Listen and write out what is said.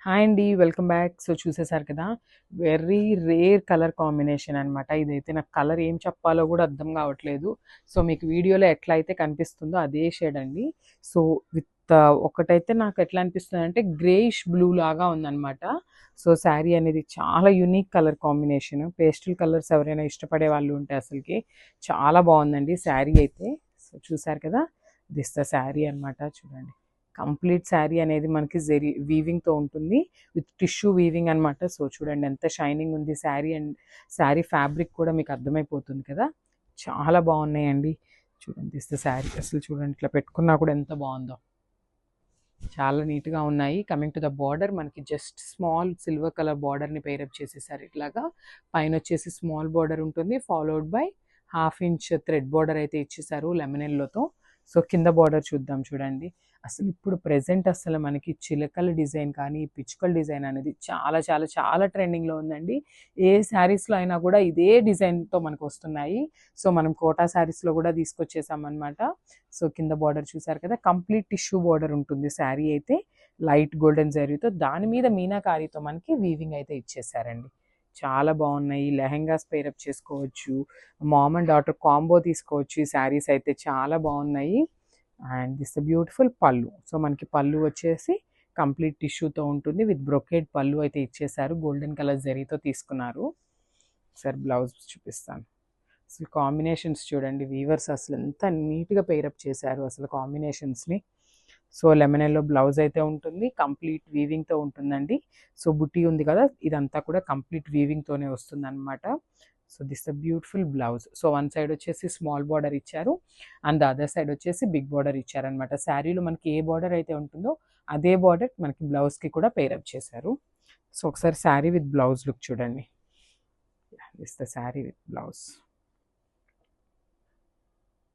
Hi అండి, welcome back. So చూసేసారు కదా, very rare colour combination అనమాట. ఇదైతే నాకు కలర్ ఏం చెప్పాలో కూడా అర్థం కావట్లేదు. సో మీకు వీడియోలో ఎట్లా అయితే కనిపిస్తుందో అదే షేడ్ అండి. సో విత్ ఒకటైతే నాకు ఎట్లా అనిపిస్తుంది అంటే గ్రేయిష్ బ్లూ లాగా ఉందన్నమాట. సో శారీ అనేది చాలా unique colour combination. Pastel colours ఎవరైనా ఇష్టపడే వాళ్ళు ఉంటే అసలుకి చాలా బాగుందండి శారీ అయితే. సో చూసారు కదా, దిస్ ద శారీ అనమాట. చూడండి, కంప్లీట్ శారీ అనేది మనకి జెరీ వీవింగ్తో ఉంటుంది, విత్ టిష్యూ వీవింగ్ అనమాట. సో చూడండి ఎంత షైనింగ్ ఉంది శారీ, అండ్ శారీ ఫ్యాబ్రిక్ కూడా మీకు అర్థమైపోతుంది కదా, చాలా బాగున్నాయండి. చూడండి దిస్ ద శారీ. అసలు చూడండి ఇట్లా పెట్టుకున్నా కూడా ఎంత బాగుందో, చాలా నీట్గా ఉన్నాయి. కమింగ్ టు ద బార్డర్, మనకి జస్ట్ స్మాల్ సిల్వర్ కలర్ బార్డర్ని పేరప్ చేసేసారు ఇట్లాగా. పైన వచ్చేసి స్మాల్ బార్డర్ ఉంటుంది, followed by half inch thread border అయితే ఇచ్చేసారు లెమన్ ఎల్లోతో. సో కింద బార్డర్ చూద్దాం. చూడండి అసలు ఇప్పుడు ప్రెజెంట్ అసలు మనకి చిలకల డిజైన్ కానీ పిచ్చుకల డిజైన్ అనేది చాలా చాలా చాలా ట్రెండింగ్లో ఉందండి. ఏ శారీస్లో అయినా కూడా ఇదే డిజైన్తో మనకు వస్తున్నాయి. సో మనం కోటా శారీస్లో కూడా తీసుకొచ్చేసామన్నమాట. సో కింద బార్డర్ చూసారు కదా, కంప్లీట్ టిష్యూ బార్డర్ ఉంటుంది శారీ అయితే, లైట్ గోల్డెన్ జరీతో, దాని మీద మీనాకారీతో మనకి వీవింగ్ అయితే ఇచ్చేసారండి. చాలా బాగున్నాయి. లెహెంగాస్ పేరప్ చేసుకోవచ్చు, మామ్ అండ్ డాటర్ కాంబో తీసుకోవచ్చు. ఈ శారీస్ అయితే చాలా బాగున్నాయి. అండ్ దిస్ బ్యూటిఫుల్ పళ్ళు. సో మనకి పళ్ళు వచ్చేసి కంప్లీట్ టిష్యూతో ఉంటుంది, విత్ బ్రొకేడ్ పళ్ళు అయితే ఇచ్చేసారు, గోల్డెన్ కలర్ జరీతో తీసుకున్నారు. ఒకసారి బ్లౌజ్ చూపిస్తాను. అసలు కాంబినేషన్స్ చూడండి, వీవర్స్ అసలు ఎంత నీట్గా పేరప్ చేశారు అసలు కాంబినేషన్స్ని. సో లెమన్ ఎల్లో బ్లౌజ్ అయితే ఉంటుంది, కంప్లీట్ వీవింగ్తో ఉంటుందండి. సో బుట్టి ఉంది కదా, ఇదంతా కూడా కంప్లీట్ వీవింగ్తోనే వస్తుంది అనమాట. So this the beautiful blouse. So one side వచ్చేసి స్మాల్ బార్డర్ ఇచ్చారు, అండ్ ద అదర్ సైడ్ వచ్చేసి బిగ్ బార్డర్ ఇచ్చారనమాట. శారీలో మనకి ఏ బార్డర్ అయితే ఉంటుందో అదే బార్డర్ మనకి బ్లౌజ్కి కూడా పేరప్ చేశారు. సో ఒకసారి శారీ విత్ బ్లౌజ్ లుక్ చూడండి. This the sari with blouse.